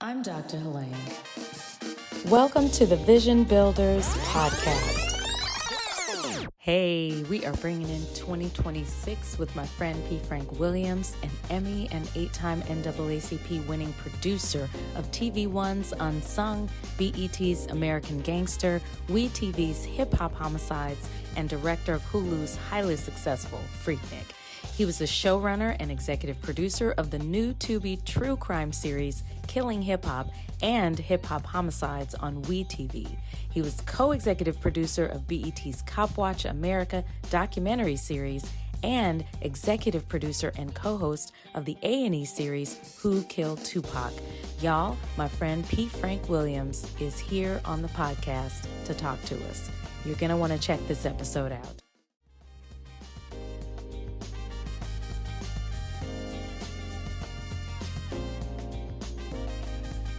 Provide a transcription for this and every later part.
I'm Dr. Helene. Welcome to the Vision Builders podcast. Hey, we are bringing in 2026 with my friend P. Frank Williams, an Emmy and 8-time NAACP winning producer of TV One's Unsung, BET's American Gangster, WeTV's Hip Hop Homicides, and director of Hulu's highly successful Freaknik. He was the showrunner and executive producer of the new Tubi true crime series, Killing Hip Hop, and Hip Hop Homicides on WeTV. He was co-executive producer of BET's Cop Watch America documentary series and executive producer and co-host of the A&E series, Who Killed Tupac. Y'all, my friend P. Frank Williams is here on the podcast to talk to us. You're going to want to check this episode out.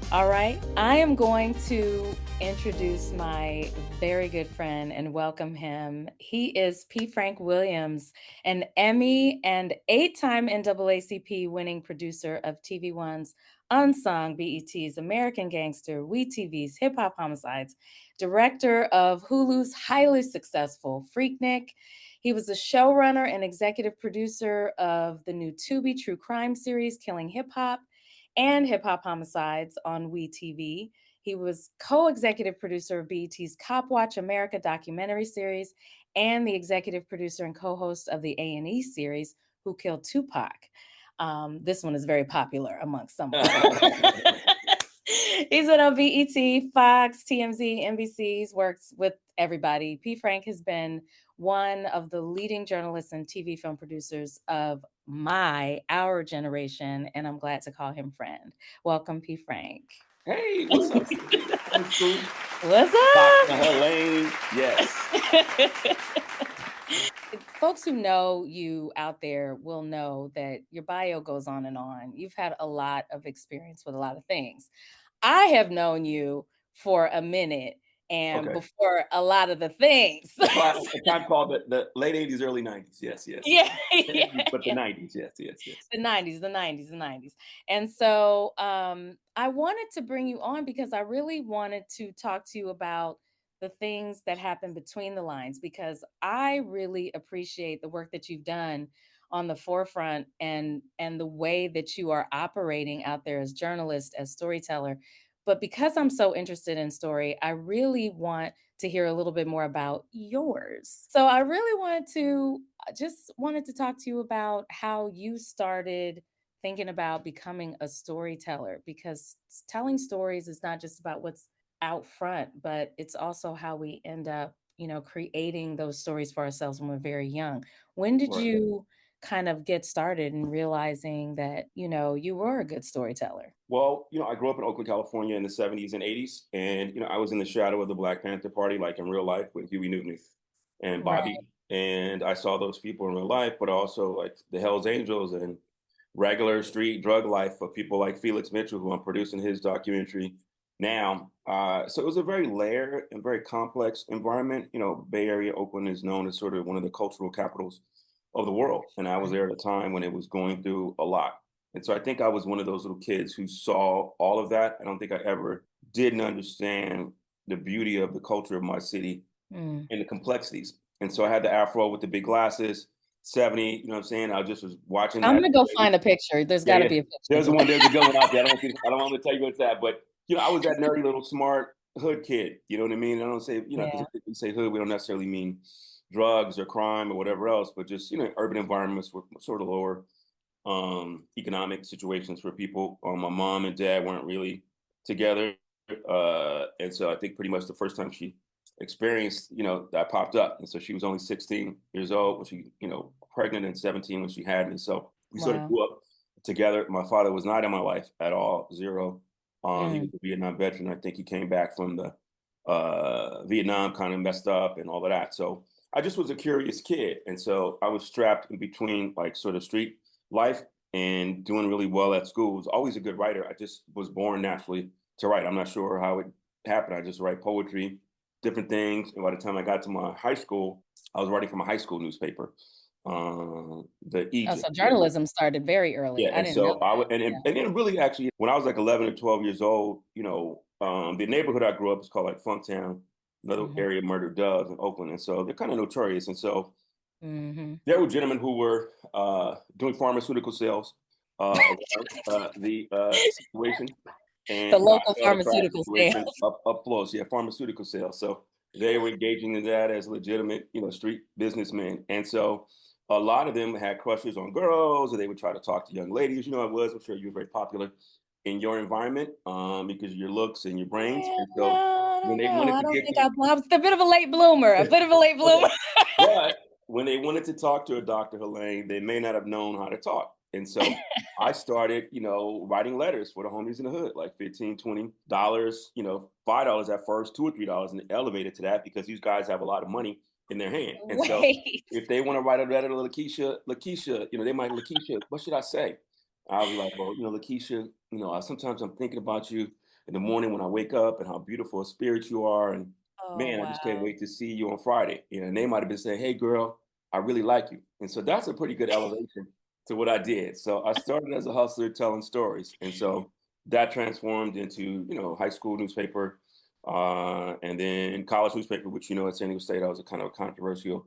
All right, I am going to introduce my very good friend and welcome him. He is P. Frank Williams, an Emmy and 8-time NAACP winning producer of TV One's Unsung, BET's American Gangster, WeTV's Hip Hop Homicides, director of Hulu's highly successful Freaknik. He was the showrunner and executive producer of the new Tubi true crime series, Killing Hip Hop, and Hip Hop Homicides on WeTV. He was co-executive producer of BET's Cop Watch America documentary series and the executive producer and co-host of the A&E series, Who Killed Tupac. This one is very popular amongst some of them. He's been on BET, Fox, TMZ, NBC's, works with everybody. P. Frank has been one of the leading journalists and TV film producers of our generation, and I'm glad to call him friend. Welcome, P. Frank. Hey, what's up? What's up? Dr. Helene, yes. Folks who know you out there will know that your bio goes on and on. You've had a lot of experience with a lot of things. I have known you for a minute and before a lot of the things. A time called the late 80s, early 90s. Yes. Yeah. But the 90s, yes. The 90s. And so I wanted to bring you on because I really wanted to talk to you about the things that happen between the lines, because I really appreciate the work that you've done on the forefront and the way that you are operating out there as journalist, as storyteller. But because I'm so interested in story, I really want to hear a little bit more about yours. So I really wanted to talk to you about how you started thinking about becoming a storyteller, because telling stories is not just about what's out front, but it's also how we end up, creating those stories for ourselves when we're very young. When did you kind of get started in realizing that, you were a good storyteller? Well, I grew up in Oakland, California in the 70s and 80s. And, I was in the shadow of the Black Panther Party, like in real life with Huey Newton and Bobby. Right. And I saw those people in real life, but also like the Hells Angels and regular street drug life of people like Felix Mitchell, who I'm producing his documentary now. So it was a very layered and very complex environment. Bay Area, Oakland is known as sort of one of the cultural capitals of the world. And I was there at a time when it was going through a lot. And so I think I was one of those little kids who saw all of that. I don't think I ever didn't understand the beauty of the culture of my city and the complexities. And so I had the afro with the big glasses, 70, you know what I'm saying? I just was watching that. I'm going to go find a picture. There's got to be a picture. There's a good one out there. I don't want to tell you what's that, but I was that nerdy little smart hood kid. You know what I mean? I don't say, because we say hood, we don't necessarily mean drugs or crime or whatever else, but just, urban environments with sort of lower economic situations for people. My mom and dad weren't really together. And so I think pretty much the first time she experienced, that popped up. And so she was only 16 years old when she, pregnant, and 17 when she had me. So we sort of grew up together. My father was not in my life at all, zero. He was a Vietnam veteran. I think he came back from the Vietnam, kind of messed up and all of that. So I just was a curious kid. And so I was strapped in between like sort of street life and doing really well at school. I was always a good writer. I just was born naturally to write. I'm not sure how it happened. I just write poetry, different things. And by the time I got to my high school, I was writing for my high school newspaper. the Oh, Egypt. so journalism started very early. Yeah, I and didn't know so I that. would, and then really actually, when I was like 11 or 12 years old, the neighborhood I grew up is called like Funktown, another Mhm, area Murder Doves in Oakland, and so they're kind of notorious. And so mhm. there were gentlemen who were doing pharmaceutical sales around the situation, The and I local saw the crack pharmaceutical situation sales. up close. Yeah, pharmaceutical sales. So they were engaging in that as legitimate, street businessmen. And so a lot of them had crushes on girls, or they would try to talk to young ladies. You know, I was. I'm sure you were very popular in your environment because of your looks and your brains. Yeah, And no, so I when don't they know. wanted I to don't get think you, I was a bit of a late bloomer, a bit of a late okay. bloomer. But when they wanted to talk to a Dr. Helene, they may not have known how to talk. And so I started, writing letters for the homies in the hood, like 15, $20, $5 at first, $2 or $3, and elevated to that because these guys have a lot of money in their hand. And so Wait. if they want to write a letter to Lakeisha, they might, Lakeisha, what should I say? I'll be like, well, Lakeisha, sometimes I'm thinking about you in the morning when I wake up and how beautiful a spirit you are. And Oh, man, I just can't wow. wait to see you on Friday. And they might have been saying, hey, girl, I really like you. And so that's a pretty good elevation to what I did. So I started as a hustler telling stories. And so that transformed into, high school newspaper and then college newspaper, which, at San Diego State, I was a kind of a controversial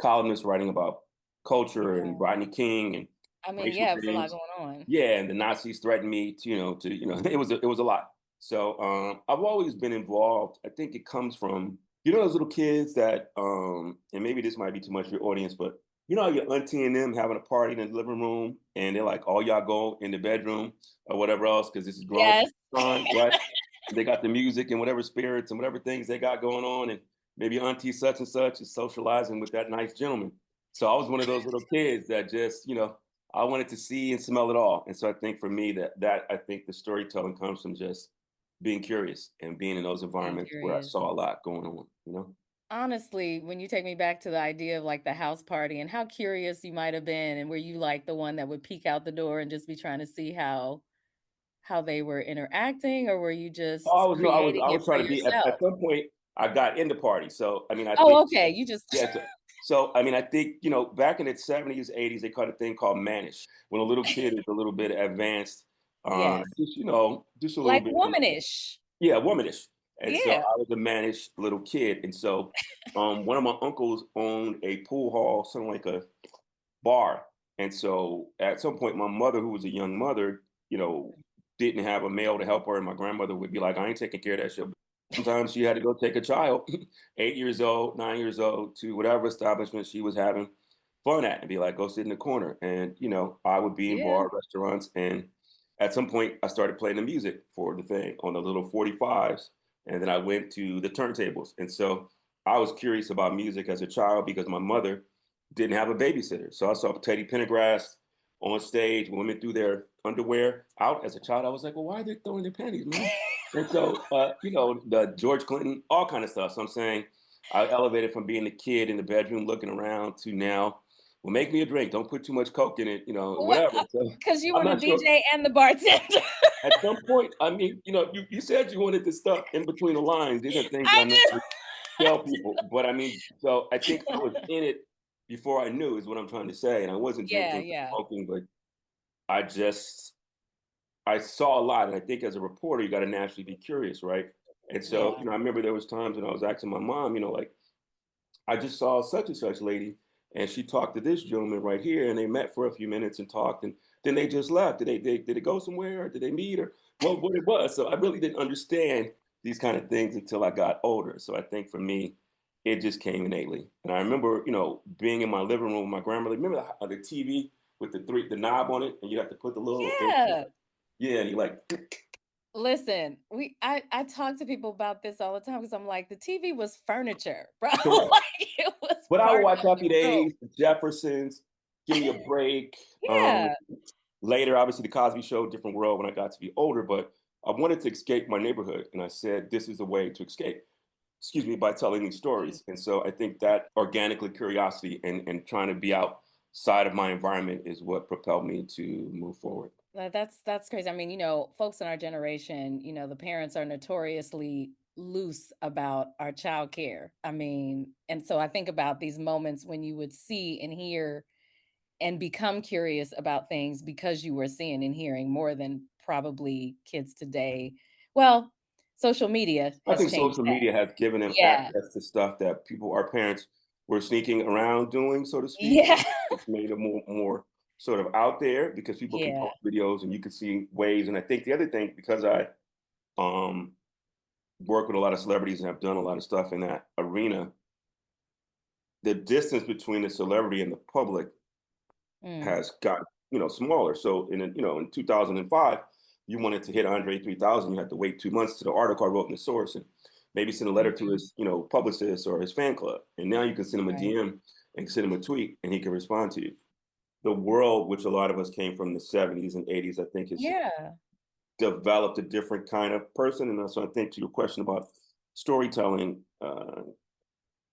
columnist writing about culture Yeah. and Rodney King and I mean, racial yeah, it was a lot things. going on. Yeah, and the Nazis threatened me it was a lot. So I've always been involved. I think it comes from those little kids that and maybe this might be too much for your audience, but how your auntie and them having a party in the living room and they're like, all y'all go in the bedroom or whatever else because this is grown Yes. time, right? They got the music and whatever spirits and whatever things they got going on, and maybe auntie such and such is socializing with that nice gentleman. So I was one of those little kids that just I wanted to see and smell it all. And so I think for me that I think the storytelling comes from just being curious and being in those Being environments where I curious. saw a lot going on. Honestly, when you take me back to the idea of like the house party and how curious you might have been, and were you like the one that would peek out the door and just be trying to see how they were interacting, or were you Oh, I just was no, creating I it was for trying to be at yourself? some point I got into party. So I mean I think Oh, okay. You just yeah, so I mean I think, back in the 70s, 80s, they caught a thing called mannish. When a little kid is a little bit advanced, yes, just a little like bit. womanish. Yeah, womanish. And so Yeah. I was a managed little kid. And so one of my uncles owned a pool hall, something like a bar. And so at some point, my mother, who was a young mother, didn't have a male to help her. And my grandmother would be like, I ain't taking care of that shit. Sometimes she had to go take a child, 8 years old, 9 years old, to whatever establishment she was having fun at and be like, go sit in the corner. And, I would be in Yeah. bar restaurants. And at some point, I started playing the music for the thing on the little 45s. And then I went to the turntables. And so I was curious about music as a child because my mother didn't have a babysitter. So I saw Teddy Pendergrass on stage, women threw their underwear out as a child. I was like, well, why are they throwing their panties, man? And so, the George Clinton, all kind of stuff. So I'm saying I elevated from being a kid in the bedroom looking around to now, well, make me a drink. Don't put too much Coke in it, What? whatever. So Because you I'm were the not sure. DJ and the bartender. At some point, I mean, you said you wanted the stuff in between the lines. These are things that I I meant just to tell people. But I mean, so I think I was in it before I knew is what I'm trying to say. And I wasn't Yeah, drinking, yeah, smoking, but I just I saw a lot. And I think as a reporter, you got to naturally be curious, right? And so, yeah. I remember there was times when I was asking my mom, like, I just saw such and such lady, and she talked to this gentleman right here, and they met for a few minutes and talked, and then they just left. Did they go somewhere, or did they meet, or what it was? So I really didn't understand these kind of things until I got older. So I think for me, it just came innately. And I remember, being in my living room with my grandmother. Remember the TV with the knob on it, and you have to put the little Yeah. yeah, and you like Listen, I talk to people about this all the time because I'm like, the TV was furniture, bro. correct. Like it was But I would part watch of Happy the room. Days, the Jeffersons, Give Me a Break. Yeah. Later, obviously, the Cosby Show, different world when I got to be older, but I wanted to escape my neighborhood. And I said, this is the way to escape, excuse me, by telling these Mm, stories. And so I think that organically curiosity and trying to be outside of my environment is what propelled me to move forward. that's crazy. I mean, folks in our generation, the parents are notoriously loose about our child care. I mean, and so I think about these moments when you would see and hear and become curious about things because you were seeing and hearing more than probably kids today. Well, social media I has think changed social that. media has given them Yeah. access to stuff that our parents were sneaking around doing, so to speak. Yeah. It's made it more sort of out there because people can Yeah. post videos and you can see ways. And I think the other thing, because I um, work with a lot of celebrities and have done a lot of stuff in that arena, the distance between the celebrity and the public Mm. has got smaller. So in 2005, you wanted to hit Andre 3000, you had to wait 2 months to the article I wrote in the source and maybe send a letter to Mhm. his publicist or his fan club. And now you can send him a Right. DM and send him a tweet and he can respond to you. The world, which a lot of us came from the 70s and 80s, I think has Yeah. developed a different kind of person. And so I think to your question about storytelling,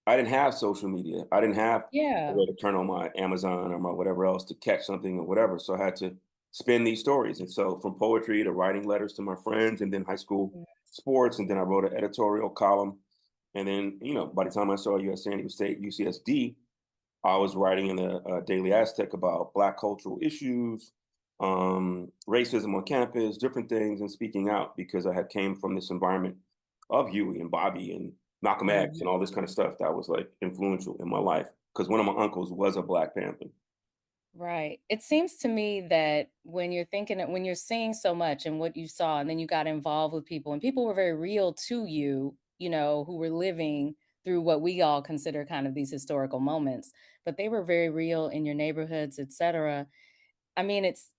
I didn't have social media. I didn't have a Yeah. way to turn on my Amazon or my whatever else to catch something or whatever. So I had to spin these stories. And so from poetry to writing letters to my friends and then high school Mm. sports. And then I wrote an editorial column. And then, by the time I saw US San Diego State, UCSD, I was writing in the Daily Aztec about Black cultural issues, racism on campus, different things, and speaking out because I had came from this environment of Huey and Bobby and Malcolm X Mhm. and all this kind of stuff that was like influential in my life because one of my uncles was a Black Panther. Right. It seems to me that when you're seeing so much and what you saw, and then you got involved with people, and people were very real to you, who were living through what we all consider kind of these historical moments, but they were very real in your neighborhoods, etc. I mean, it's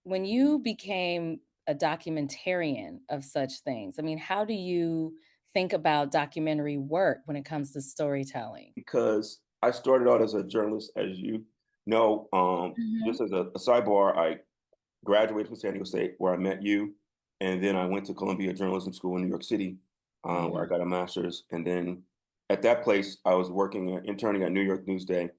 when you became a documentarian of such things. I mean, how do you think about documentary work when it comes to storytelling? Because I started out as a journalist, as you know. Mhm. Just as a sidebar, I graduated from San Diego State, where I met you, and then I went to Columbia Journalism School in New York City, where I Mhm. got a master's. And then at that place, I was working interning at New York Newsday,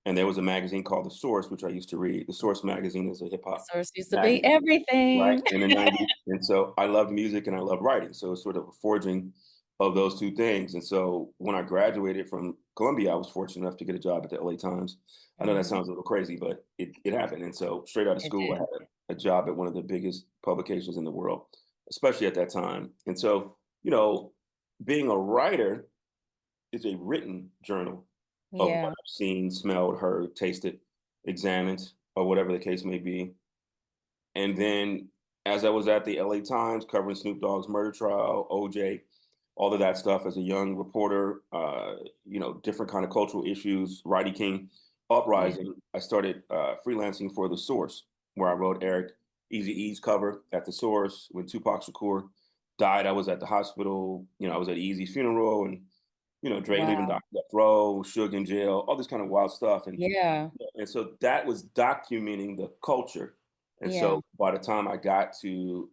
and there was a magazine called The Source, which I used to read. The Source magazine is a hip hop Source used to be magazine, right, everything. in the '90s. And so I love music and I love writing. So it's sort of a forging of those two things. And so when I graduated from Columbia, I was fortunate enough to get a job at the LA Times. I know that Mhm. sounds a little crazy, but it happened. And so straight out of It school, I did. had a job at one of the biggest publications in the world, especially at that time. And so, being a writer is a written journal of what Yeah. I've seen, smelled, heard, tasted, examined, or whatever the case may be. And then as I was at the LA Times covering Snoop Dogg's murder trial, OJ, all of that stuff as a young reporter, different kind of cultural issues, Rodney King Yeah. uprising, I started freelancing for The Source, where I wrote Eric Eazy-E's cover at The Source. When Tupac Shakur died, I was at the hospital. I was at Eazy's funeral and, Dre leaving Wow. Dr. Death Row, Suge in jail, all this kind of wild stuff. Yeah. And so that was documenting the culture. And Yeah. so by the time I got to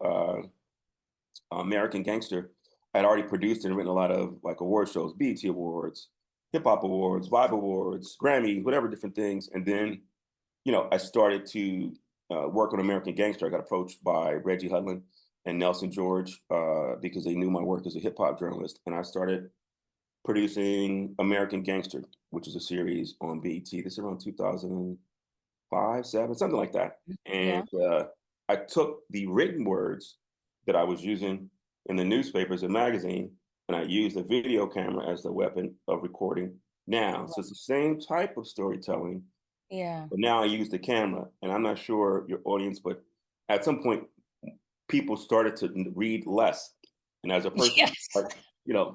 American Gangster, I'd already produced and written a lot of like award shows, BET Awards, Hip Hop Awards, Vibe Awards, Grammys, whatever different things. And then, I started to work on American Gangster. I got approached by Reggie Hudlin and Nelson George because they knew my work as a hip hop journalist. And I started producing American Gangster, which is a series on BET. This is around 2005, seven, something like that. And Yeah. I took the written words that I was using in the newspapers and magazine, and I used a video camera as the weapon of recording now. So it's the same type of storytelling, Yeah. but now I use the camera. And I'm not sure your audience, but at some point, people started to read less. And as a person, Yes. like,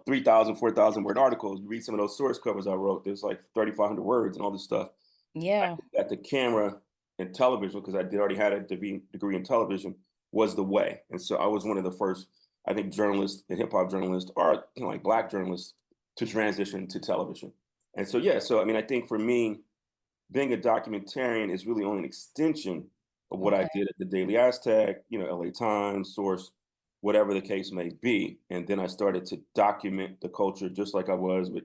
3,000, 4,000 word articles, you read some of those source covers I wrote, there's like 3,500 words and all this stuff. I Yeah. think that the camera and television, because I did already had a degree in television, was the way. And so I was one of the first, I think, journalists and hip hop journalists, or like Black journalists, to transition to television. And so yeah, so I mean, I think for me, being a documentarian is really only an extension of what I Okay. did at the Daily Aztec, LA Times, Source, whatever the case may be. And then I started to document the culture just like I was with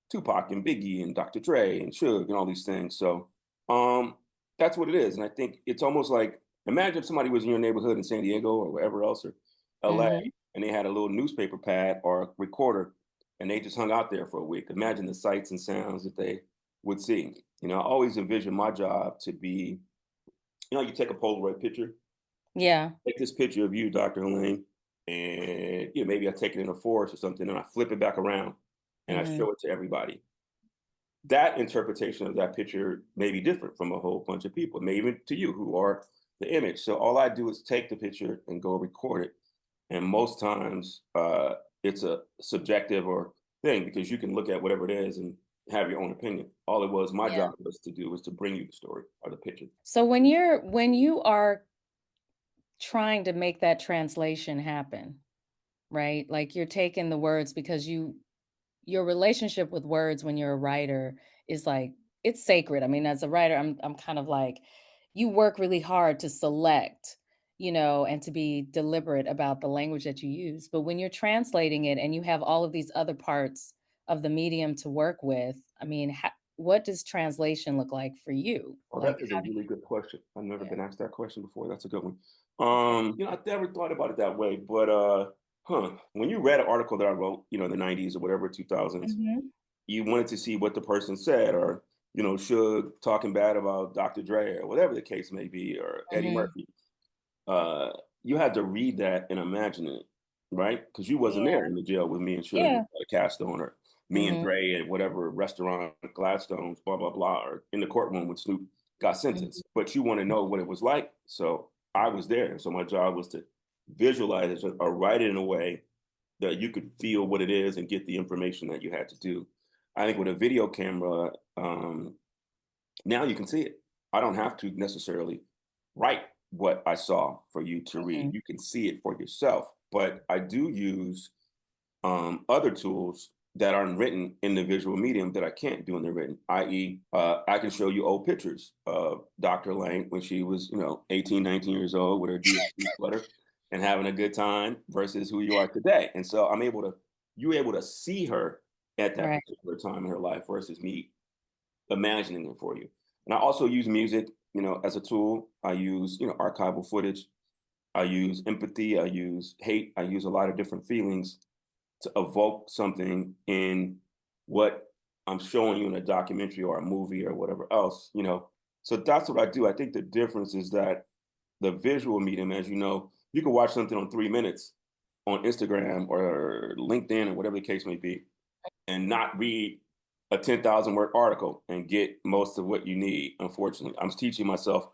Tupac and Biggie and Dr. Dre and Suge and all these things. So um, that's what it is. And I think it's almost like imagine if somebody was in your neighborhood in San Diego or wherever else or LA Mhm. and they had a little newspaper pad or a recorder and they just hung out there for a week. Imagine the sights and sounds that they would see. You know, I always envisioned my job to be, you know, you take a Polaroid picture, Yeah. take this picture of you, Dr. Elaine, and you know, maybe I take it in a forest or something, and I flip it back around and I Mhm. show it to everybody. That interpretation of that picture may be different from a whole bunch of people, maybe even to you who are the image. So all I do is take the picture and go record it. And most times it's a subjective or thing because you can look at whatever it is and have your own opinion. All it was my Yeah. job was to do was to bring you the story or the picture. So when you are trying to make that translation happen, right? Like you're taking the words because your relationship with words when you're a writer is like it's sacred. I mean, as a writer, I'm kind of like you work really hard to select, and to be deliberate about the language that you use. But when you're translating it and you have all of these other parts of the medium to work with, I mean, what does translation look like for you? Oh, Like, that is a how do really good question. I've never yeah. been asked that question before. That's a good one. Okay. You know, I never thought about it that way, but when you read an article that I wrote, you know, in the 90s or whatever, 2000s, Mhm. you wanted to see what the person said, or you know, Suge talking bad about Dr. Dre, or whatever the case may be, or Eddie Mhm. Murphy. Uh, you had to read that and imagine it, right? Because you wasn't there Yeah. in the jail with me and Suge Yeah. cast on, or me and Mhm. Dre at whatever restaurant, Gladstone's, blah blah blah, or in the courtroom when Snoop got Mhm. sentenced. But you want to know what it was like, so I was there. So my job was to visualize it or write it in a way that you could feel what it is and get the information that you had to do. I think with a video camera, now you can see it. I don't have to necessarily write what I saw for you to read. Mhm. You can see it for yourself. But I do use other tools that aren't written in the visual medium that I can't do in the written, i.e., I can show you old pictures of Dr. Lang when she was, you know, 18, 19 years old with her DSP sweater and having a good time versus who you are today. And so you're able to see her at that Right. particular time in her life versus me imagining it for you. And I also use music, you know, as a tool. I use, you know, archival footage. I use empathy. I use hate. I use a lot of different feelings to evoke something in what I'm showing you in a documentary or a movie or whatever else, you know. So that's what I do. I think the difference is that the visual medium, as you know, you can watch something on 3 minutes on Instagram or LinkedIn or whatever the case may be, and not read a 10,000 word article and get most of what you need. Unfortunately, I'm teaching myself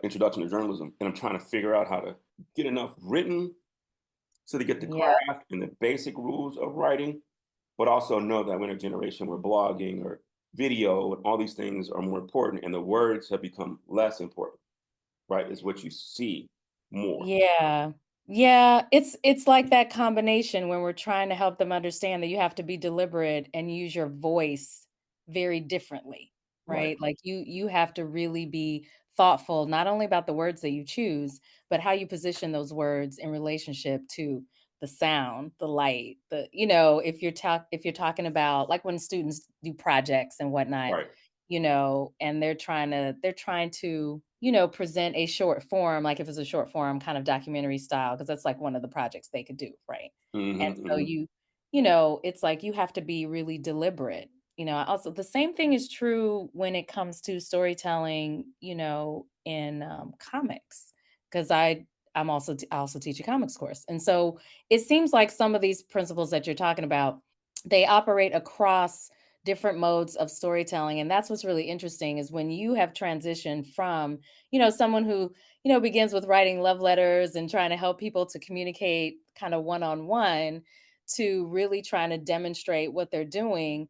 introduction to journalism, and I'm trying to figure out how to get enough written so to get the Yeah. craft and the basic rules of writing, but also know that we're in a generation where blogging or video and all these things are more important, and the words have become less important. Right? Is what you see more. Yeah. Yeah, it's like that combination when we're trying to help them understand that you have to be deliberate and use your voice very differently, Right. right? Like you have to really be thoughtful not only about the words that you choose, but how you position those words in relationship to the sound, the light, if you're talking about like when students do projects and whatnot, Right. and they're trying to, present a short form, like if it's a short form kind of documentary style, because that's like one of the projects they could do, right? And Hmm. so Hmm. it's like you have to be really deliberate. Also the same thing is true when it comes to storytelling, in comics, because I also teach a comics course. And so it seems like some of these principles that you're talking about, they operate across different modes of storytelling. And that's what's really interesting is when you have transitioned from, someone who, begins with writing love letters and trying to help people to communicate kind of one-on-one to really trying to demonstrate what they're doing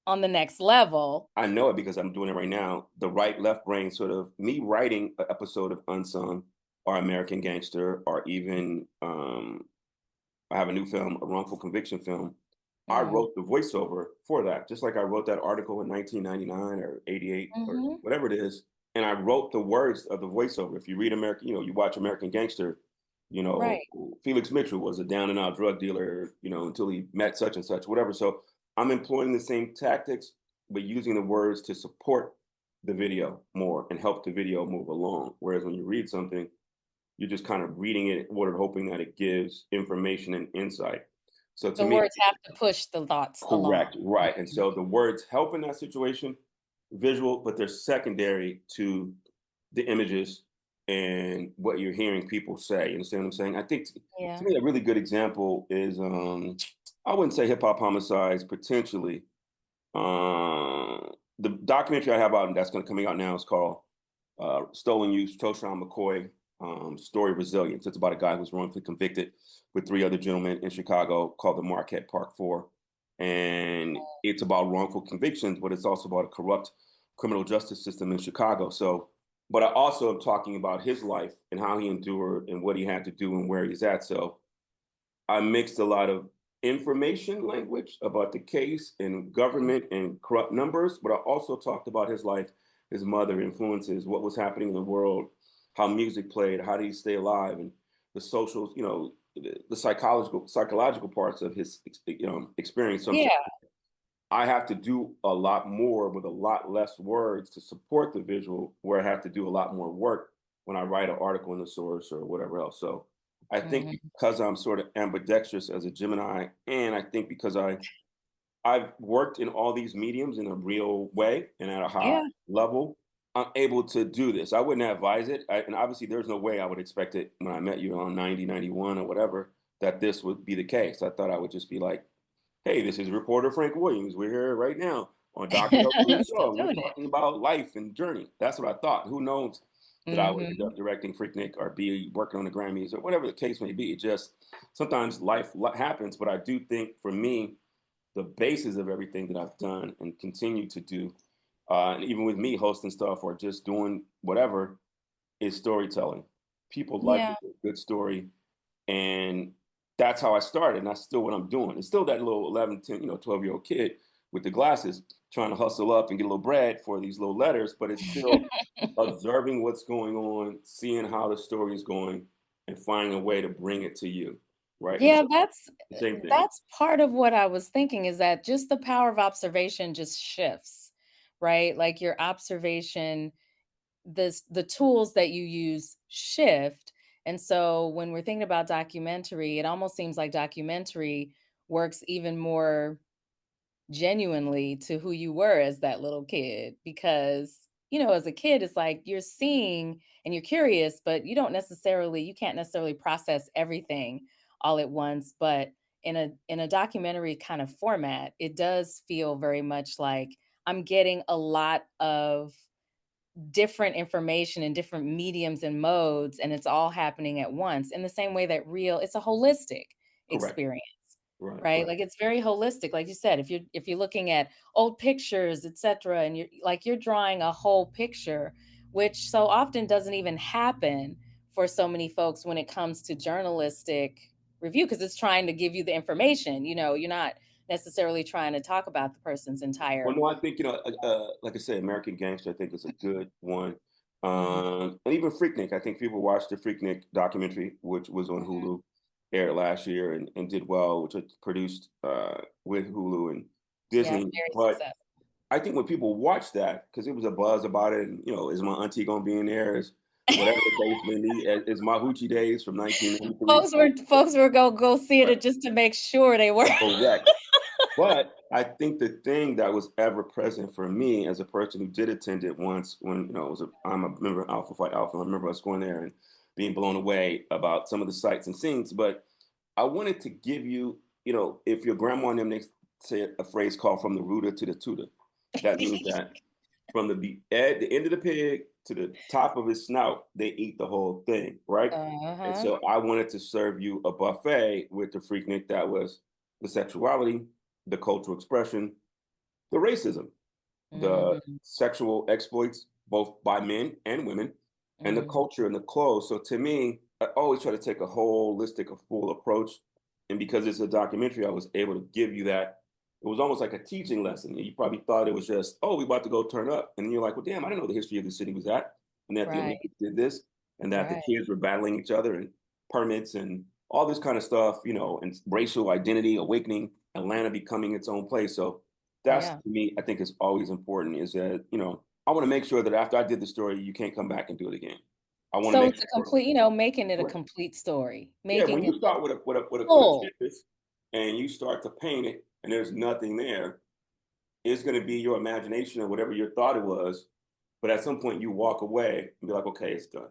on the next level. I know it because I'm doing it right now. The right left brain sort of me writing an episode of Unsung or American Gangster or even I have a new film, a wrongful conviction film. I Mm. wrote the voiceover for that, just like I wrote that article in 1999 or 88 or Mhm. whatever it is. And I wrote the words of the voiceover. If you read American, you know, you watch American Gangster, you know, Right. Felix Mitchell was a down and out drug dealer, you know, until he met such and such, whatever. So I'm employing the same tactics, but using the words to support the video more and help the video move along. Whereas when you read something, you're just kind of reading it in order, hoping that it gives information and insight. So to The me, words have to push the thoughts along. correct, right. And so the words help in that situation, visual, but they're secondary to the images and what you're hearing people say. You understand what I'm saying? I think to Yeah. me a really good example is I wouldn't say hip hop homicides potentially. The documentary I have out that's going to coming out now is called Stolen Youth, 𝘂𝘓𝘓 Story Resilience. It's about a guy who was wrongfully convicted with three other gentlemen in Chicago called the Marquette Park Four. And it's about wrongful convictions, but it's also about a corrupt criminal justice system in Chicago. So, but I also am talking about his life and how he endured and what he had to do and where he's at. So I mixed a lot of information language about the case and government and corrupt numbers, but I also talked about his life, his mother, influences, what was happening in the world, how music played, how did he stay alive, and the social, the psychological parts of his experience. So I'm Yeah. saying I have to do a lot more with a lot less words to support the visual, where I have to do a lot more work when I write an article in the source or whatever else. So I think Mhm. because I'm sort of ambidextrous as a Gemini, and I think because I've worked in all these mediums in a real way and at a high Yeah. level, I'm able to do this. I wouldn't advise it. And obviously, there's no way I would expect it when I met you on 90, 91 or whatever, that this would be the case. I thought I would just be like, hey, this is reporter Frank Williams. We're here right now on Dr. Oakland's Still show. We're doing it. talking about life and journey. That's what I thought. Who knows that I would end Mhm. up directing Freaknik or be working on the Grammys or whatever the case may be. It just sometimes life happens, but I do think for me, the basis of everything that I've done and continue to do, and even with me hosting stuff or just doing whatever, is storytelling. People like Yeah. a good story, and that's how I started, and that's still what I'm doing. It's still that little 11, 10, 12-year-old kid with the glasses trying to hustle up and get a little bread for these little letters, but it's still observing what's going on, seeing how the story is going, and finding a way to bring it to you, right? And Yeah, so the same thing. that's part of what I was thinking is that just the power of observation just shifts, right? Like your observation, the tools that you use shift. And so when we're thinking about documentary, it almost seems like documentary works even more genuinely to who you were as that little kid because as a kid it's like you're seeing and you're curious but you can't necessarily process everything all at once, but in a documentary kind of format it does feel very much like I'm getting a lot of different information in different mediums and modes and it's all happening at once in the same way that it's a holistic Correct. experience, Right, right? right. Like it's very holistic. Like you said, if you're looking at old pictures, etc., and you're drawing a whole picture, which so often doesn't even happen for so many folks when it comes to journalistic review, because it's trying to give you the information. You're not necessarily trying to talk about the person's Well, entire. no, I think, like I said, American Gangster, I think is a good one. Mhm, And even Freaknik, I think people watched the Freaknik documentary, which was on mhm. Hulu, aired last year and did well, which was produced with Hulu and Yes, Disney. very But successful. I think when people watch that, because it was a buzz about it, and is my auntie gonna be in there? Is whatever the case may be, is my hoochie days from 1993. Folks were go see it just to make sure they were. Correct. But I think the thing that was ever present for me as a person who did attend it once when, I'm a member of Alpha Flight Alpha. I remember us going there and being blown away about some of the sights and scenes. But I wanted to give you, if your grandma and them, they say a phrase called from the rooter to the tutor. That means that from the end of the pig to the top of his snout, they eat the whole thing, right? And Uh-huh. so I wanted to serve you a buffet with the Freaknik that was the sexuality, the cultural expression, the racism, the Mhm, sexual exploits, both by men and women, and the mhm. culture and the clothes. So to me, I always try to take a holistic, a full approach. And because it's a documentary, I was able to give you that. It was almost like a teaching lesson. You probably thought it was just, oh, we about to go turn up. And you're like, well, damn, I didn't know the history of the city was that. And that the Right, Olympics did this, and that the right. kids were battling each other and permits and all this kind of stuff, and racial identity, awakening, Atlanta becoming its own place. So that's Yeah. to me, I think is always important is that, I want to make sure that after I did the story, you can't come back and do it again. I want to So make it's a sure. complete making it a Correct. complete story, Yeah, when making it you look start with a full. canvas and you start to paint it and there's nothing there, it's going to be your imagination or whatever your thought it was. But at some point, you walk away and be like, okay, it's done.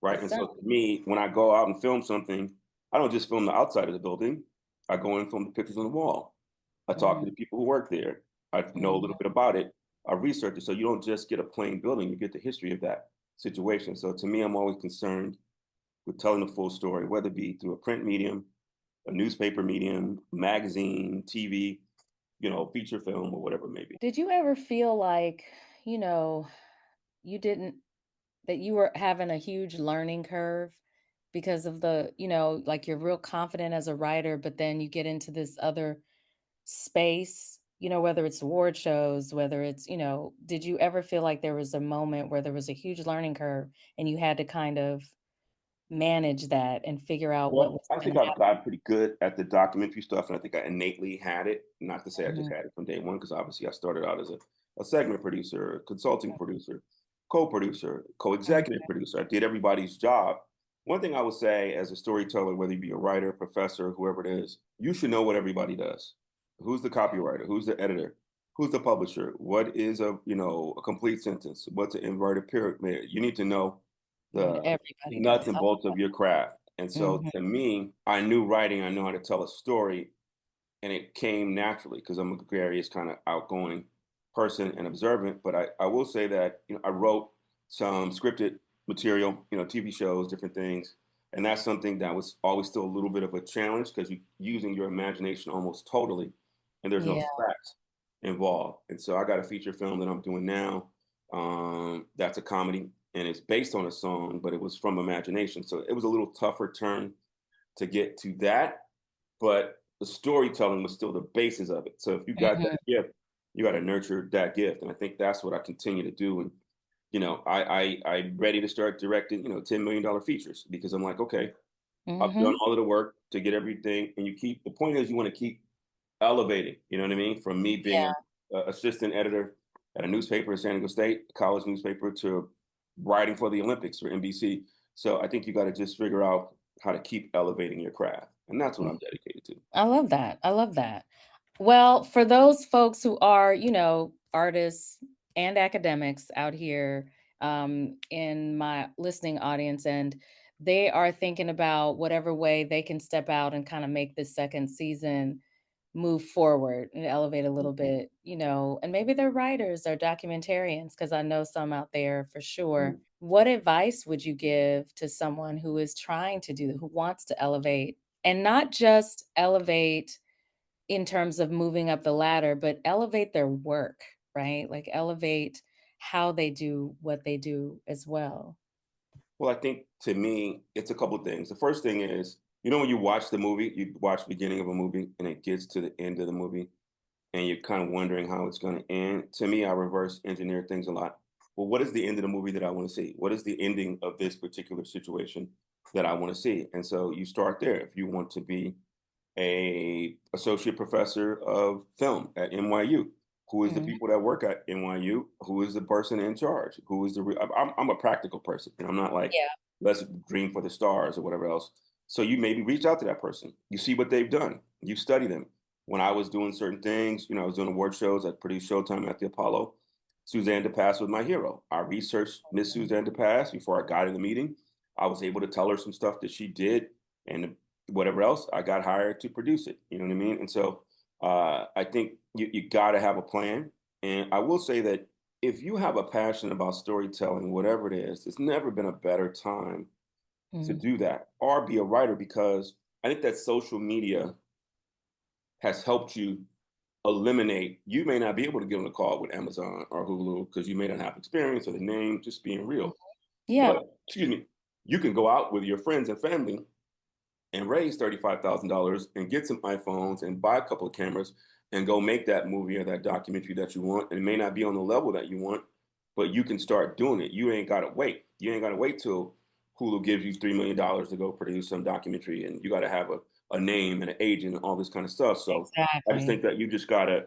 Right. It's And done. so, to me, when I go out and film something, I don't just film the outside of the building. I go in and film the pictures on the wall. I talk to Mhm, the people who work there. I know a little mhm. bit about it. I research it. So you don't just get a plain building, you get the history of that situation. So to me, I'm always concerned with telling the full story, whether it be through a print medium, a newspaper medium, magazine, TV, feature film or whatever it may be. Did you ever feel like, you know, you didn't that you were having a huge learning curve because of like you're real confident as a writer, but then you get into this other space, whether it's award shows, whether it's, did you ever feel like there was a moment where there was a huge learning curve and you had to kind of manage that and figure out what Well, was I going think to I've gotten pretty good at the documentary stuff, and I think I innately had it. Not to say I just happen? had it from day one, because obviously I started out as a segment producer, consulting producer, co-producer, Mhm, co-executive producer. I did everybody's job. One thing I would say as a storyteller, whether you be a writer, professor, whoever it is, you should know what everybody does. Who's the copywriter? Who's the editor? Who's the publisher? What is a complete sentence? What's an inverted pyramid? You need to know what the everybody nuts does. and bolts of your craft. And so Mhm, to me, I knew writing, I know how to tell a story, and it came naturally because I'm a gregarious, kind of outgoing person and observant. But I will say that I wrote some scripted material, TV shows, different things, and that's something that was always still a little bit of a challenge because you're using your imagination almost totally, and there's no yeah, facts involved. And so I got a feature film that I'm doing now. That's a comedy, and it's based on a song, but it was from imagination. So it was a little tougher turn to get to that, but the storytelling was still the basis of it. So if you got mhm, that gift, you got to nurture that gift, and I think that's what I continue to do. And I'm ready to start directing, $10 million features because I'm like, okay, I've done mhm, all of the work to get everything, and the point is you want to keep elevating. You know what I mean? From me being yeah. a assistant editor at a newspaper in San Diego State, a college newspaper, to writing for the Olympics for NBC. So I think you got to just figure out how to keep elevating your craft, and that's what I'm dedicated to. I love that. I love that. Well, for those folks who are, artists and academics out here in my listening audience, and they are thinking about whatever way they can step out and kind of make this second season move forward and elevate a little bit, and maybe they're writers or documentarians, because I know some out there for sure. Mm. What advice would you give to someone who is trying to who wants to elevate and not just elevate in terms of moving up the ladder, but elevate their work, right? Like elevate how they do what they do as well. Well, I think to me, it's a couple of things. The first thing is, when you watch the movie, you watch the beginning of a movie and it gets to the end of the movie and you're kind of wondering how it's going to end. To me, I reverse engineer things a lot. Well, what is the end of the movie that I want to see? What is the ending of this particular situation that I want to see? And so you start there. If you want to be a associate professor of film at NYU. Who is the Mhm. people that work at NYU? Who is the person in charge? Who is I'm a practical person, and I'm not like Yeah. let's dream for the stars or whatever else. So you maybe reach out to that person. You see what they've done. You study them. When I was doing certain things, I was doing award shows. I produced Showtime at the Apollo. Suzanne DePass was my hero. I researched Miss Suzanne DePass before I got in the meeting. I was able to tell her some stuff that she did, and whatever else, I got hired to produce it. You know what I mean? And so I think you got to have a plan. And I will say that if you have a passion about storytelling, whatever it is, it's never been a better time to Mhm. do that or be a writer, because I think that social media has helped you eliminate. You may not be able to get on a call with Amazon or Hulu because you may not have experience or the name, just being Mhm. real. Yeah. But excuse me, you can go out with your friends and family and raise $35,000 and get some iPhones and buy a couple of cameras and go make that movie or that documentary that you want. And it may not be on the level that you want, but you can start doing it. You ain't got to wait. You ain't got to wait till Hulu gives you $3 million to go produce some documentary, and you got to have a name and an agent and all this kind of stuff. So I just think Exactly. that you just got to,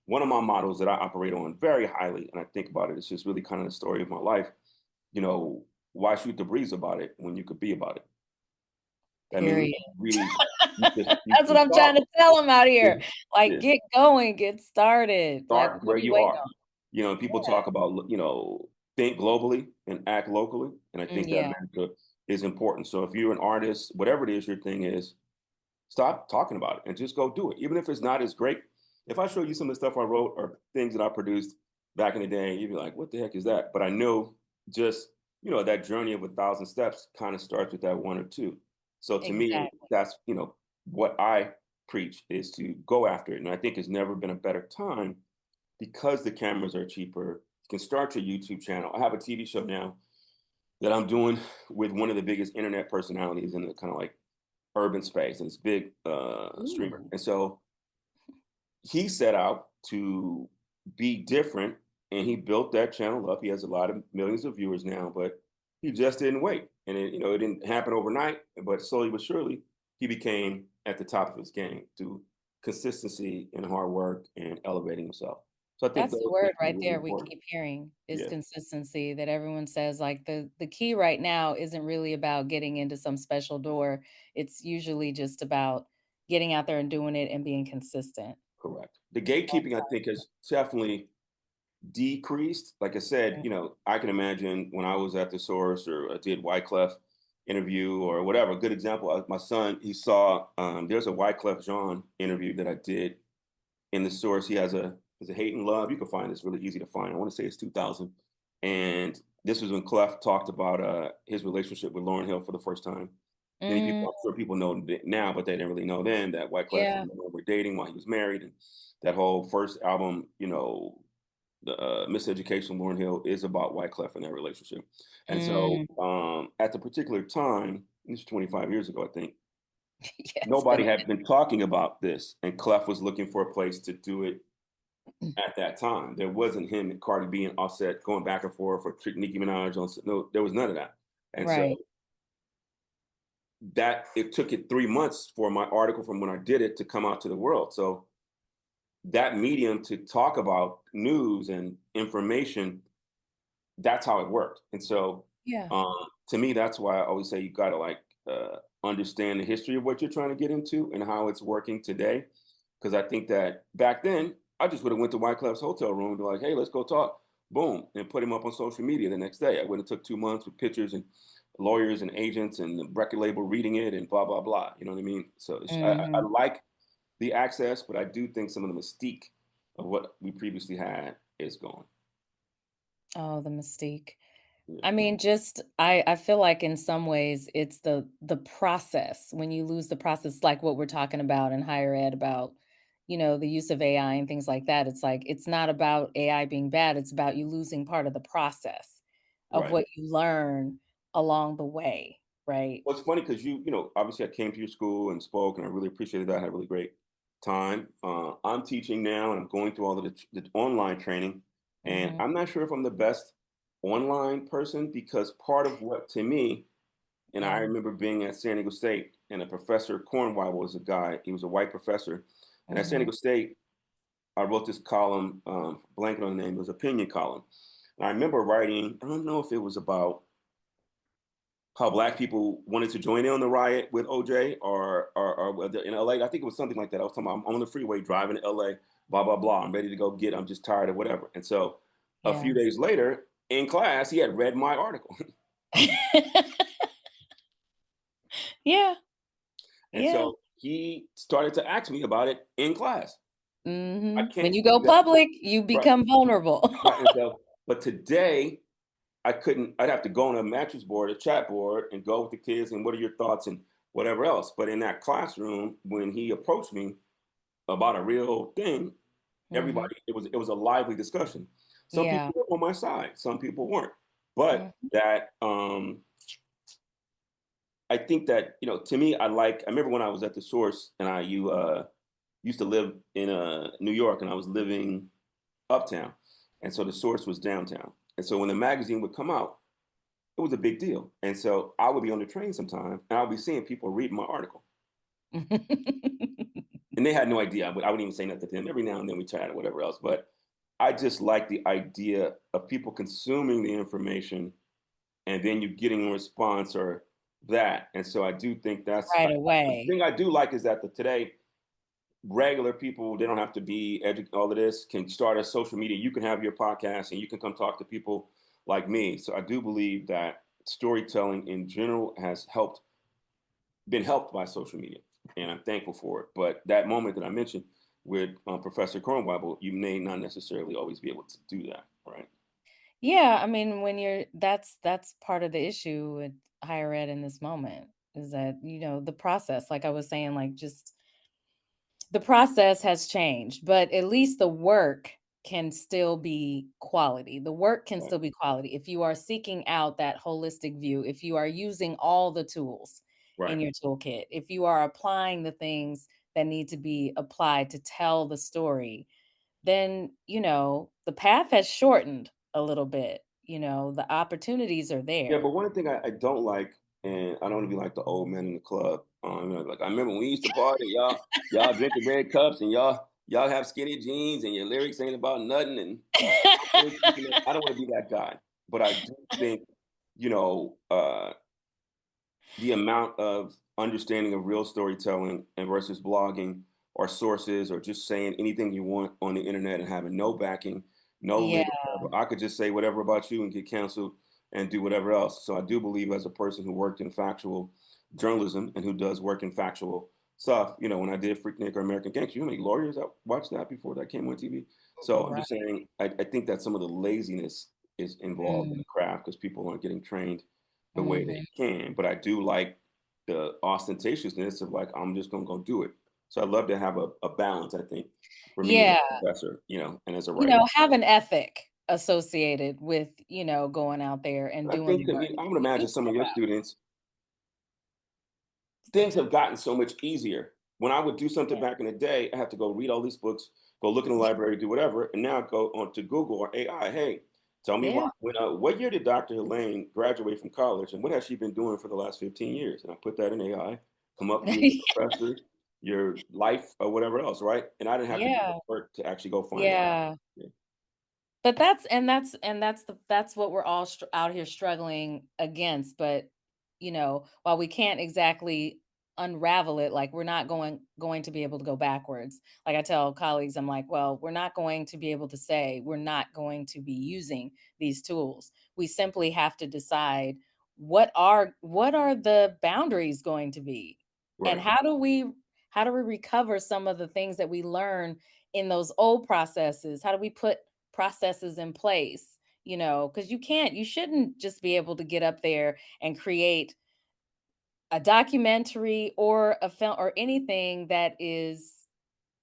one of my models that I operate on very highly, and I think about it, it's just really kind of the story of my life. You know, why shoot the breeze about it when you could be about it? I mean, Period. really. You That's what can I'm trying to tell them out Yeah, here. Like, yeah. get going, get started. Like, Start what where are you you waiting are. on? People talk about, think globally and act locally, and I think that Yeah, mantra is important. So if you're an artist, whatever it is your thing is, stop talking about it and just go do it. Even if it's not as great. If I show you some of the stuff I wrote or things that I produced back in the day, you'd be like, what the heck is that? But I know just, that journey of 1,000 steps kind of starts with that one or two. So to me, exactly. that's, what I preach is to go after it. And I think it's never been a better time because the cameras are cheaper. You can start your YouTube channel. I have a TV show now that I'm doing with one of the biggest internet personalities in the kind of like urban space, and it's big streamer. Ooh, And so he set out to be different, and he built that channel up. He has a lot of millions of viewers now, but he just didn't wait. And it didn't happen overnight, but slowly but surely, he became at the top of his game through consistency and hard work and elevating himself. So I think that's the those word things are right really there we important. keep hearing is Yeah, consistency, that everyone says, like, the key right now isn't really about getting into some special door. It's usually just about getting out there and doing it and being consistent. correct. The gatekeeping, I think, has definitely decreased. Like I said, Mm, I can imagine when I was at the source or I did Wyclef interview or whatever. A good example, my son, he saw there's a Wyclef Jean interview that I did in the source. He has a Hate and Love. You can find this really easy to find. I want to say it's 2000. And this was when Clef talked about his relationship with Lauryn Hill for the first time. Many mm, people, I'm sure people know now, but they didn't really know then that Wyclef yeah, and Lauryn were dating while he was married. And that whole first album, the Miseducation Lauryn Hill is about Wyclef and their relationship. And so mm. at the particular time, this is 25 years ago, I think, Yeah, it's been nobody had been talking about this. And Clef was looking for a place to do it at that time. There wasn't him and Cardi B and Offset going back and forth or Nicki Minaj on. No, there was none of that. And so right. that it took it 3 months for my article from when I did it to come out to the world. So that medium to talk about news and information, that's how it worked. And so Yeah, to me, that's why I always say you got to understand the history of what you're trying to get into and how it's working today. Because I think that back then, I just would have went to Wyclef's hotel room and be like, hey, let's go talk. Boom, and put him up on social media the next day. I would have took 2 months with pictures and lawyers and agents and the record label reading it and blah, blah, blah. You know what I mean? So I mhm. like the access, but I do think some of the mystique of what we previously had is gone. Oh, the mystique. Yeah, I mean, just I feel like in some ways it's the process. When you lose the process, like what we're talking about in higher ed about, the use of AI and things like that. It's like it's not about AI being bad, it's about you losing part of the process of right. what you learn along the way, right? Well, it's funny because obviously I came to your school and spoke, and I really appreciated that. I had a really great time. I'm teaching now, and I'm going through all of the online training, and Mhm, I'm not sure if I'm the best online person because part of what to me, and I yeah, remember being at San Diego State, and a professor Cornwell was a guy. He was a white professor, and at San mhm, Diego State, I wrote this column, blanking on the name. It was opinion column. And I remember writing. I don't know if it was about how black people wanted to join in on the riot with OJ or whether in LA. I think it was something like that. I was talking about I'm on the freeway driving to LA, blah, blah, blah. I'm ready to go get, I'm just tired of whatever. And so a yeah. few days later in class, he had read my article. Yeah, And yeah, so he started to ask me about it in class. I mhm. When can't you do go that. public, you Right. become vulnerable. Right. And so, but today I couldn't, I'd have to go on a mattress board, a chat board, and go with the kids and what are your thoughts and whatever else. But in that classroom, when he approached me, about a real thing, Mhm, everybody it was a lively discussion. Some yeah, people were on my side, some people weren't. But mhm, that I think that, to me, I remember when I was at the source and I you used to live in New York and I was living uptown. And so the source was downtown. And so when the magazine would come out, it was a big deal. And so I would be on the train sometime and I would be seeing people reading my article. And they had no idea. I wouldn't even say nothing to them. Every now and then we chat or whatever else. But I just like the idea of people consuming the information and then you getting a response or that. And so I do think that's right the away. thing I do like is that today regular people, they don't have to be all of this, can start a social media. You can have your podcast and you can come talk to people like me. So I do believe that storytelling in general has been helped by social media, and I'm thankful for it. But that moment that I mentioned with Professor Cornwebble, you may not necessarily always be able to do that, right? Yeah, I mean, when you're that's part of the issue with higher ed in this moment is that, the process, like I was saying, like just the process has changed, but at least the work can still be quality. The work can Right. still be quality if you are seeking out that holistic view, if you are using all the tools in Right. your toolkit, if you are applying the things that need to be applied to tell the story, then, the path has shortened a little bit. The opportunities are Yeah, there. but one thing I don't like, and I don't want to be like the old man in the club. Like I remember when we used to party, y'all drinking red cups and y'all have skinny jeans and your lyrics ain't about nothing. And I don't want to be that guy, but I do think, you know, uh, the amount of understanding of real storytelling and versus blogging or sources or just saying anything you want on the internet and having no backing, no Yeah, link. I could just say whatever about you and get canceled and do whatever else. So I do believe, as a person who worked in factual journalism and who does work in factual stuff, when I did Freaknik or American Gangster, you know how many lawyers that watched that before that came on TV? So I'm right. just saying, I think that some of the laziness is involved in Mm, the craft because people aren't getting trained the way they mhm. can. But I do like the ostentatiousness of like, I'm just gonna go do it. So I'd love to have a balance, I think, for me as Yeah, a professor, and as a writer. have an ethic associated with, going out there and But I doing think the work. I would We do imagine some care of your about students, things have gotten so much easier. When I would do something it. back in the day, I have to go read all these books, go look in the Yeah, library, do whatever, and now go on to Google or AI. Hey, tell me yeah. what year did Dr. Elaine graduate from college, and what has she been doing for the last 15 years? And I put that in AI, come up with your professors, your life, or whatever else, right? And I didn't have to do the Yeah, work to actually go find it. yeah. Yeah. But that's what we're all out here struggling against. But while we can't exactly unravel it, like we're not going to be able to go backwards. Like I tell colleagues, I'm like, well, we're not going to be able to say we're not going to be using these tools. We simply have to decide what are the boundaries going to be, and Right. how do we recover some of the things that we learn in those old processes? How do we put processes in place? Because you shouldn't just be able to get up there and create a documentary or a film or anything that is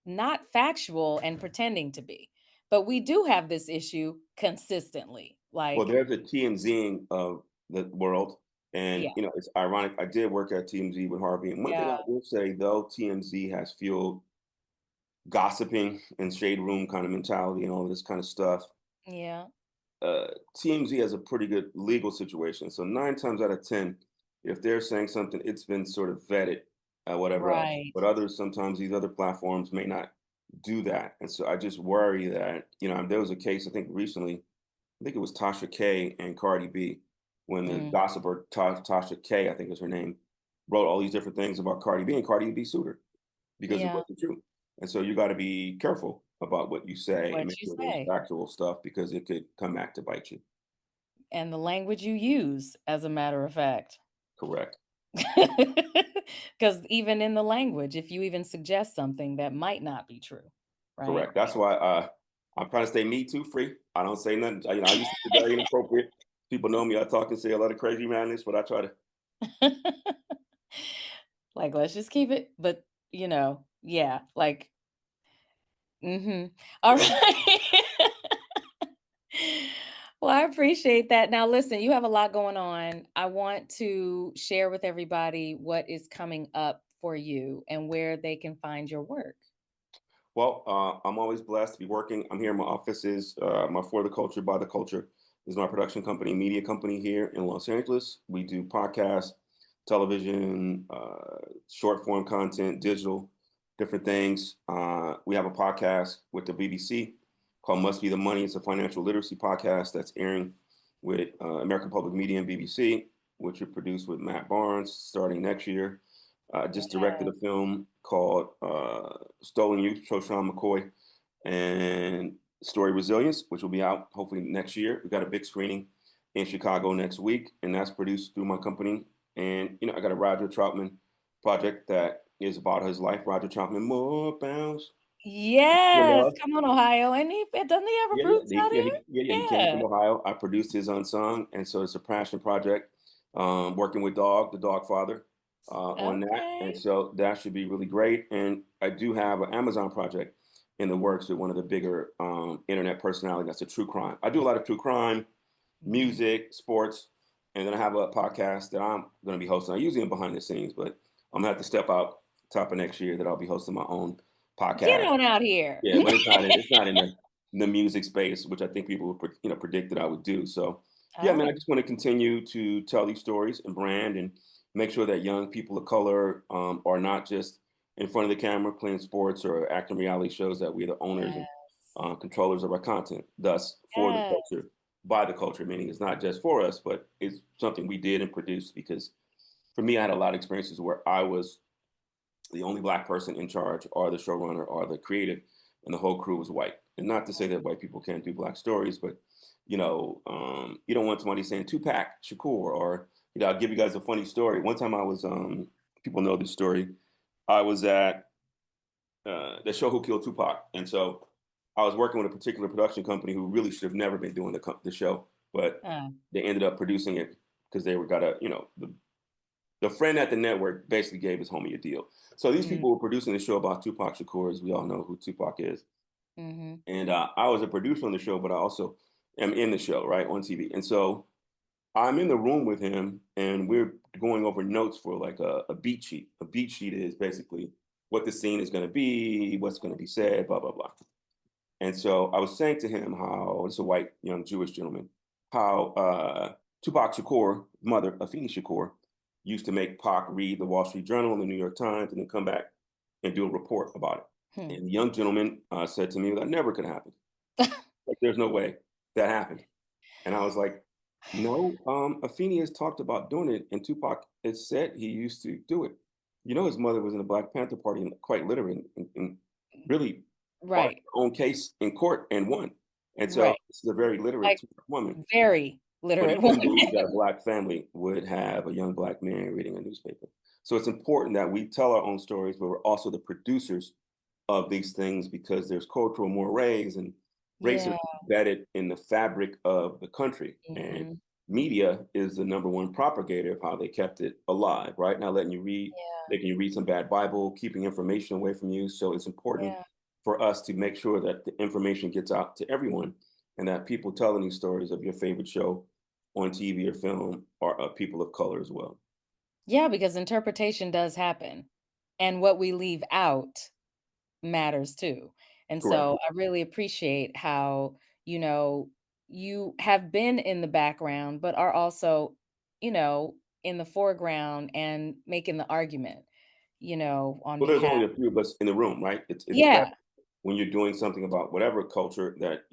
not factual and pretending to be. But we do have this issue consistently. Well, Like, there's a TMZing of the world. yeah, And, it's ironic. I did work at TMZ with Harvey. And one thing yeah, I will say, though, TMZ has fueled gossiping and shade room kind of mentality and all of this kind of stuff. yeah, uh, TMZ has a pretty good legal situation. So 9 times out of 10, if they're saying something, it's been sort of vetted, whatever else. right. But sometimes these other platforms may not do that. And so I just worry that, there was a case, I think recently, I think it was Tasha K and Cardi B, when the Mm, gossiper Tasha K, I think is her name, wrote all these different things about Cardi B, and Cardi B sued her because it yeah, wasn't true. And so you got to be careful about what you say and what make you sure there's say factual stuff because it could come back to bite you. and the language you use, as a matter of fact. Correct. Because even in the language, if you even suggest something that might not be true, right? Correct. That's why I'm trying to stay Me Too free. I don't say nothing. I used to be very inappropriate. People know me. I talk and say a lot of crazy madness, but I try to. Like, let's just keep it, but, yeah, like, mhm. All right. Well, I appreciate that. Now, listen, you have a lot going on. I want to share with everybody what is coming up for you and where they can find your work. Well, I'm always blessed to be working. I'm here in my offices. My For the Culture, by the Culture is my production company, media company here in Los Angeles. We do podcasts, television, short form content, digital, different things. We have a podcast with the BBC called Must Be the Money. It's a financial literacy podcast that's airing with American Public Media and BBC. which we produced with Matt Barnes starting next year. I just directed a Yes. film called Stolen Youth, Shoshana McCoy, and Story Resilience, which will be out hopefully next year. We got a big screening in Chicago next week, and that's produced through my company. And I got a Roger Troutman project that is about his life. Roger Troutman, more bounds. Yes, come on, Ohio, and doesn't he have Yeah, yeah, roots out here? he came Yeah, from Ohio. I produced his Unsung, and so it's a passion project. Working with Dog, the Dog Father, on that, and okay. so that should be really great. And I do have an Amazon project in the works with one of the bigger internet personalities. That's a true crime. I do a lot of true crime, Mhm. music, sports, and then I have a podcast that I'm going to be hosting. I usually am behind the scenes, but I'm gonna have to step out top of next year that I'll be hosting my own Get podcast. on out here. Yeah, but it's not in the music space, which I think people would predicted I would do. So yeah, man, Oh, I just want to continue to tell these stories and brand and make sure that young people of color are not just in front of the camera playing sports or acting reality shows. That we're the owners and yes, controllers of our content, thus for the yes, culture, by the culture. Meaning it's not just for us, but it's something we did and produced. Because for me, I had a lot of experiences where I was the only black person in charge or the showrunner or the creative, and the whole crew was white. And not to say that white people can't do black stories, but you don't want somebody saying Tupac Shakur, or I'll give you guys a funny story. One time I was people know this story. I was at the show Who Killed Tupac, and so I was working with a particular production company who really should have never been doing the show, but uh, they ended up producing it because they were got a the friend at the network basically gave his homie a deal. So these mm, people were producing the show about Tupac Shakur, as we all know who Tupac is. mhm, And I was a producer on the show, but I also am in the show, right, on TV. And so I'm in the room with him, and we're going over notes for like a beat sheet. A beat sheet is basically what the scene is going to be, what's going to be said, blah, blah, blah. And so I was saying to him how it's a white young Jewish gentleman, how Tupac Shakur, mother Afeni Shakur, used to make Pac read the Wall Street Journal and the New York Times, and then come back and do a report about it. hmm. And the young gentleman said to me that never could happen. Like there's no way that happened. And I was like, no, Afeni has talked about doing it, and Tupac has said he used to do it. His mother was in the Black Panther Party and quite literally and really fought Right, her own case in court and won. And so right, this is a very literate like, woman. very But he literate couldn't believe woman. that a black family would have a young black man reading a newspaper. So it's important that we tell our own stories, but we're also the producers of these things because there's cultural mores and racism Yeah, embedded in the fabric of the country. And mhm, media is the number one propagator of how they kept it alive, right? Now letting you read, yeah, making you read some bad Bible, keeping information away from you. So it's important yeah. for us to make sure that the information gets out to everyone and that people telling these stories of your favorite show on TV or film are people of color as well. Yeah, because interpretation does happen, and what we leave out matters too. And Correct. so I really appreciate how, you know, you have been in the background, but are also, you know, in the foreground and making the argument, on Well, there's behalf. only a few of us in the room, right? It's best Yeah. when you're doing something about whatever culture that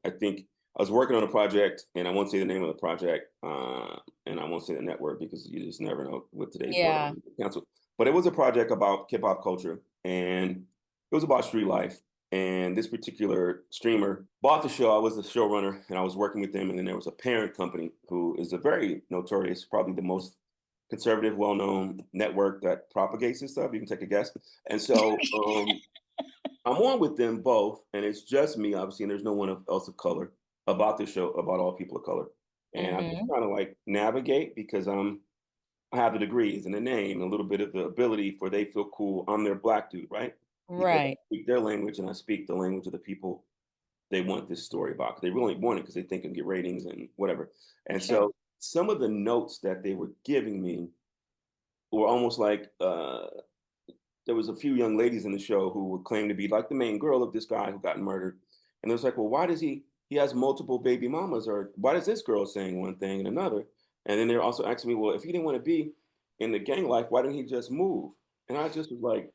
I think I was working on a project, and I won't say the name of the project, and I won't say the network because you just never know with today's world. Yeah. Cancel. But it was a project about hip hop culture, and it was about street life. And this particular streamer bought the show. I was the showrunner, and I was working with them. And then there was a parent company who is a very notorious, probably the most conservative, well-known network that propagates this stuff. You can take a guess. And so I'm on with them both, and it's just me, obviously, and there's no one else of color about this show about all people of color. And I'm just Mhm. trying to like navigate because I have the degrees and the name and a little bit of the ability for they feel cool. I'm their black dude, right? Because I Right. speak their language and I speak the language of the people they want this story about. 'Cause they really want it because they think it can get ratings and whatever. And Sure. so some of the notes that they were giving me were almost like there was a few young ladies in the show who were claimed to be like the main girl of this guy who got murdered. And it was like, well, why does he has multiple baby mamas, or why does this girl saying one thing and another? And then they're also asking me, well, if he didn't want to be in the gang life, why didn't he just move? And I just was like,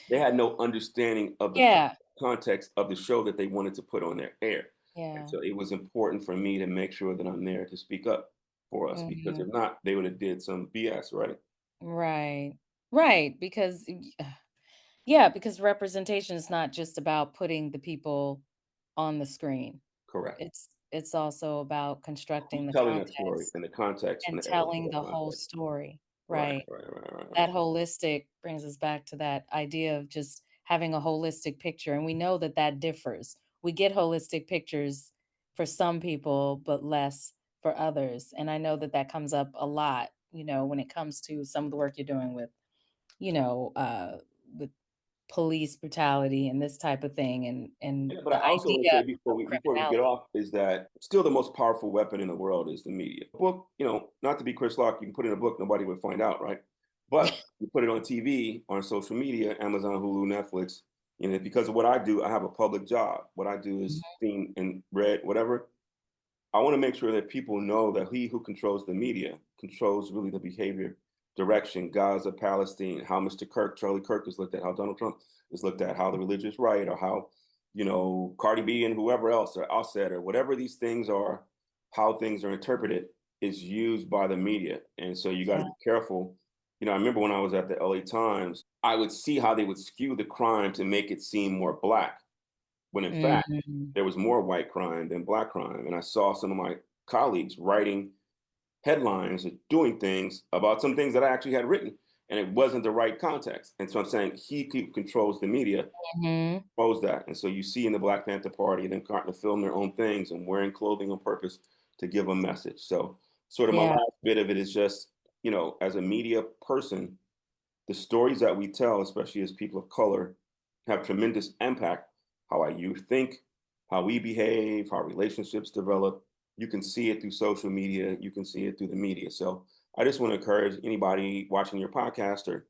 they had no understanding of the Yeah. context of the show that they wanted to put on their air. And Yeah. so it was important for me to make sure that I'm there to speak up. for us, because if not, they would have did some BS, right? Right. Right. Because yeah, because representation is not just about putting the people on the screen. Correct. It's also about constructing Who's the telling that story context and the context and and the era telling for the whole context. story. Right, Right. right, right, right, right. That holistic brings us back to that idea of just having a holistic picture, and we know that that differs. We get holistic pictures for some people, but less for others, and I know that that comes up a lot, when it comes to some of the work you're doing with, you know, uh, with police brutality and this type of thing, and Yeah, but I the also want to idea say of before we get criminality. off is that still the most powerful weapon in the world is the media. Book, not to be Chris Lock, you can put in a book, nobody would find out, right? But you put it on TV, on social media, Amazon, Hulu, Netflix. Because of what I do, I have a public job. What I do is seen and read, whatever. I want to make sure that people know that he who controls the media controls really the behavior, direction, Gaza, Palestine, how Charlie Kirk is looked at, how Donald Trump is looked at, how the religious right, or how, Cardi B and whoever else, or Offset, or whatever these things are, how things are interpreted is used by the media. And so you got to Yeah. be careful. I remember when I was at the LA Times, I would see how they would skew the crime to make it seem more black, when in fact, Mhm. there was more white crime than black crime. And I saw some of my colleagues writing headlines and doing things about some things that I actually had written, and it wasn't the right context. And so I'm saying he controls the media, Mhm. controls that. And so you see in the Black Panther Party them starting to film their own things and wearing clothing on purpose to give a message. So sort of my Yeah. last bit of it is just, as a media person, the stories that we tell, especially as people of color, have tremendous impact how you think, how we behave, how relationships develop. You can see it through social media. You can see it through the media. So I just want to encourage anybody watching your podcast or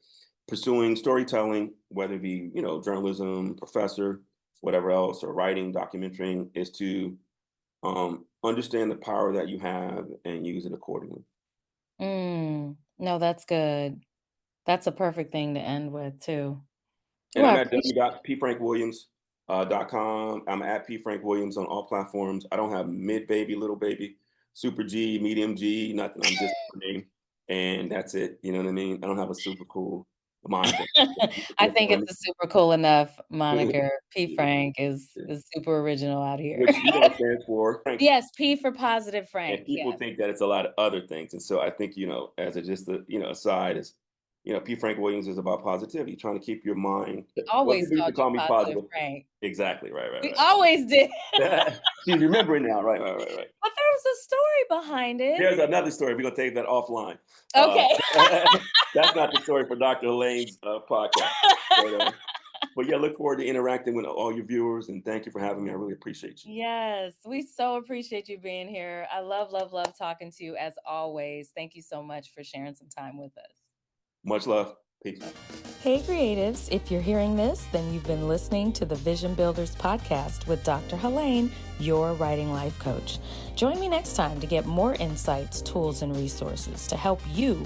pursuing storytelling, whether it be, journalism, professor, whatever else, or writing, documentary, is to understand the power that you have and use it accordingly. No, that's good. That's a perfect thing to end with too. And Well, I I'm at appreciate www.pfrankwilliams.com. I'm at P Frank Williams on all platforms. I don't have mid baby, little baby, super G, medium G, nothing. I'm just my name, and that's it. You know what I mean? I don't have a super cool moniker. People I can think find it's a super cool enough me. moniker. P Yeah, Frank is yeah. super original out here. Which stands for Frank. Yes, P for positive And Frank. people Yes. think that it's a lot of other things. And so I think, as a just a, aside is, P. Frank Williams is about positivity, trying to keep your mind. We Well, always people used to called you call me positive positive. Frank. Exactly. Right, We right, always did. right. She's remembering now. Right, right, right, right. But there was a story behind it. There's another story. We're going to take that offline. Okay. That's not the story for Dr. Elaine's podcast. But yeah, look forward to interacting with all your viewers, and thank you for having me. I really appreciate you. Yes, we so appreciate you being here. I love, love, love talking to you as always. Thank you so much for sharing some time with us. Much love. Peace. Hey, creatives. If you're hearing this, then you've been listening to the Vision Builders podcast with Dr. Helene, your writing life coach. Join me next time to get more insights, tools, and resources to help you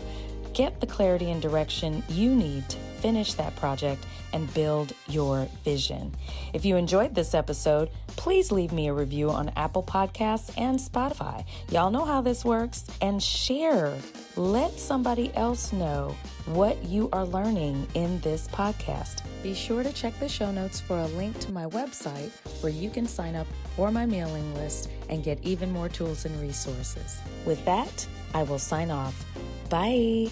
get the clarity and direction you need to finish that project and build your vision. If you enjoyed this episode, please leave me a review on Apple Podcasts and Spotify. Y'all know how this works. And share. Let somebody else know what you are learning in this podcast. Be sure to check the show notes for a link to my website where you can sign up for my mailing list and get even more tools and resources. With that, I will sign off. Bye.